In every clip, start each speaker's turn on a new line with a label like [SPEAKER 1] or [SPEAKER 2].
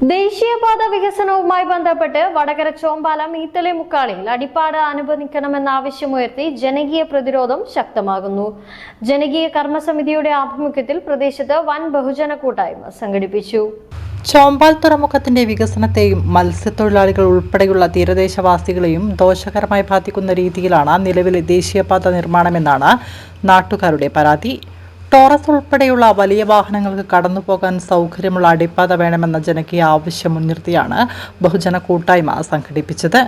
[SPEAKER 1] ദേശീയപാത വികസനവുമായി ബന്ധപ്പെട്ട് വടകര ചോമ്പാലം ഈത്തലെ മുക്കാളിൽ അടിപ്പാട് അനുവദിക്കണമെന്ന ആവശ്യമുയർത്തി ജനകീയ പ്രതിരോധം ശക്തമാകുന്നു. ജനകീയ കർമ്മസമിതിയുടെ ആഭിമുഖ്യത്തിൽ പ്രദേശത്ത് വൻ ബഹുജന കൂട്ടായ്മ സംഘടിപ്പിച്ചു.
[SPEAKER 2] ചോമ്പാൽ തുറമുഖത്തിന്റെ വികസനത്തെയും മത്സ്യത്തൊഴിലാളികൾ ഉൾപ്പെടെയുള്ള തീരദേശവാസികളെയും ദോഷകരമായി ബാധിക്കുന്ന രീതിയിലാണ് നിലവിലെ ദേശീയപാത നിർമ്മാണമെന്നാണ് നാട്ടുകാരുടെ പരാതി. ടോറസ് ഉൾപ്പെടെയുള്ള വലിയ വാഹനങ്ങൾക്ക് കടന്നുപോകാൻ സൗകര്യമുള്ള അടിപ്പാത വേണമെന്ന ജനകീയ ആവശ്യം മുൻനിർത്തിയാണ് ബഹുജന കൂട്ടായ്മ സംഘടിപ്പിച്ചത്.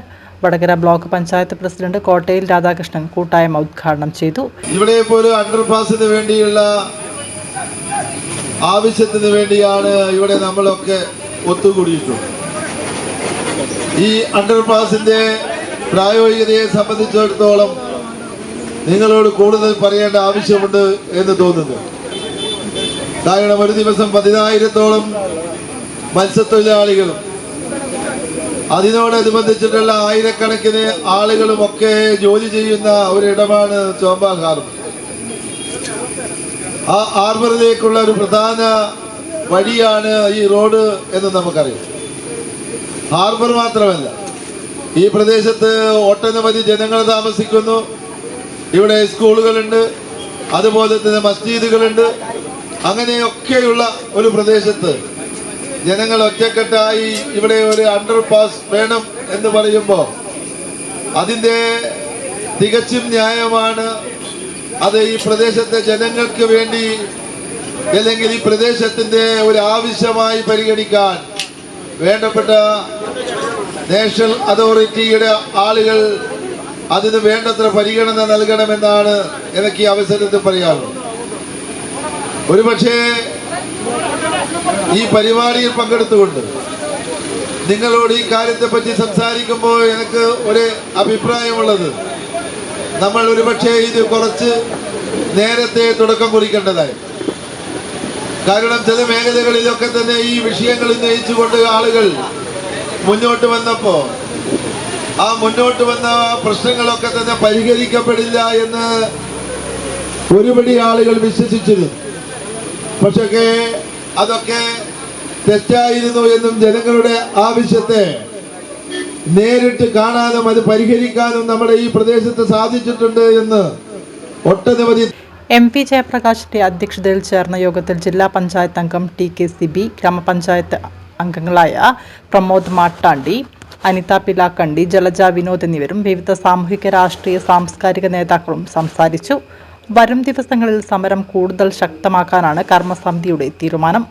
[SPEAKER 2] വടകര ബ്ലോക്ക് പഞ്ചായത്ത് പ്രസിഡന്റ് കോട്ടയിൽ രാധാകൃഷ്ണൻ കൂട്ടായ്മ ഉദ്ഘാടനം ചെയ്തു.
[SPEAKER 3] ഇവിടെ ഇപ്പോൾ അണ്ടർപാസിന് വേണ്ടിയുള്ള ആവശ്യത്തിന് വേണ്ടിയാണ് ഇവിടെ നമ്മളൊക്കെ ഒത്തുകൂടിയിട്ടുള്ളത്. ഈ അണ്ടർപാസിന്റെ പ്രായോഗികതയെ സംബന്ധിച്ചിടത്തോളം നിങ്ങളോട് കൂടുതൽ പറയേണ്ട ആവശ്യമുണ്ട് എന്ന് തോന്നുന്നു. കാരണം ഒരു ദിവസം 10,000-ഓളം മത്സ്യത്തൊഴിലാളികളും അതിനോടനുബന്ധിച്ചിട്ടുള്ള ആയിരക്കണക്കിന് ആളുകളുമൊക്കെ ജോലി ചെയ്യുന്ന ഒരിടമാണ് ചോമ്പാൽ ഹാർബർ. ആ ഹാർബറിലേക്കുള്ള ഒരു പ്രധാന വഴിയാണ് ഈ റോഡ് എന്ന് നമുക്കറിയാം. ഹാർബർ മാത്രമല്ല, ഈ പ്രദേശത്ത് ഒട്ടനവധി ജനങ്ങൾ താമസിക്കുന്നു. ഇവിടെ സ്കൂളുകളുണ്ട്, അതുപോലെ തന്നെ മസ്ജിദുകളുണ്ട്. അങ്ങനെയൊക്കെയുള്ള ഒരു പ്രദേശത്ത് ജനങ്ങൾ ഒറ്റക്കെട്ടായി ഇവിടെ ഒരു അണ്ടർപാസ് വേണം എന്ന് പറയുമ്പോൾ അതിൻ്റെ തികച്ചും ന്യായമാണ്. അത് ഈ പ്രദേശത്തെ ജനങ്ങൾക്ക് വേണ്ടി അല്ലെങ്കിൽ ഈ പ്രദേശത്തിൻ്റെ ഒരു ആവശ്യമായി പരിഗണിക്കാൻ വേണ്ടപ്പെട്ട നാഷണൽ അതോറിറ്റിയുടെ ആളുകൾ അതിന് വേണ്ടത്ര പരിഗണന നൽകണമെന്നാണ് എനിക്ക് ഈ അവസരത്തിൽ പറയാനുള്ളത്. ഒരുപക്ഷെ ഈ പരിപാടിയിൽ പങ്കെടുത്തുകൊണ്ട് നിങ്ങളോട് ഈ കാര്യത്തെപ്പറ്റി സംസാരിക്കുമ്പോൾ എനിക്ക് ഒരു അഭിപ്രായമുള്ളത്, നമ്മൾ ഒരുപക്ഷെ ഇത് കുറച്ച് നേരത്തെ തുടക്കം കുറിക്കേണ്ടതായി. കാരണം ചില മേഖലകളിലൊക്കെ തന്നെ ഈ വിഷയങ്ങൾ ഉന്നയിച്ചുകൊണ്ട് ആളുകൾ മുന്നോട്ട് വന്നപ്പോൾ ആ മുന്നോട്ട് വന്ന പ്രശ്നങ്ങളൊക്കെ തന്നെ പരിഹരിക്കപ്പെടില്ല എന്ന് ഒരുപടി ആളുകൾ വിശ്വസിച്ചിരുന്നു. പക്ഷേ അതൊക്കെ തെറ്റായിരുന്നു എന്നും ജനങ്ങളുടെ ആവശ്യത്തെ നേരിട്ട് കാണാനും അത് പരിഹരിക്കാനും നമ്മുടെ ഈ പ്രദേശത്ത് സാധിച്ചിട്ടുണ്ട് എന്ന് ഒട്ടനവധി
[SPEAKER 2] MP ജയപ്രകാശിന്റെ അധ്യക്ഷതയിൽ ചേർന്ന യോഗത്തിൽ ജില്ലാ പഞ്ചായത്ത് അംഗം TK സിബി, ഗ്രാമപഞ്ചായത്ത് അംഗങ്ങളായ പ്രമോദ് മാട്ടാണ്ടി, അനിത പിലാക്കണ്ടി, ജലജ വിനോദ് എന്നിവരും വിവിധ സാമൂഹിക രാഷ്ട്രീയ സാംസ്കാരിക നേതാക്കളും സംസാരിച്ചു. വരും ദിവസങ്ങളിൽ സമരം കൂടുതൽ ശക്തമാക്കാനാണ് കർമ്മസമിതിയുടെ തീരുമാനം.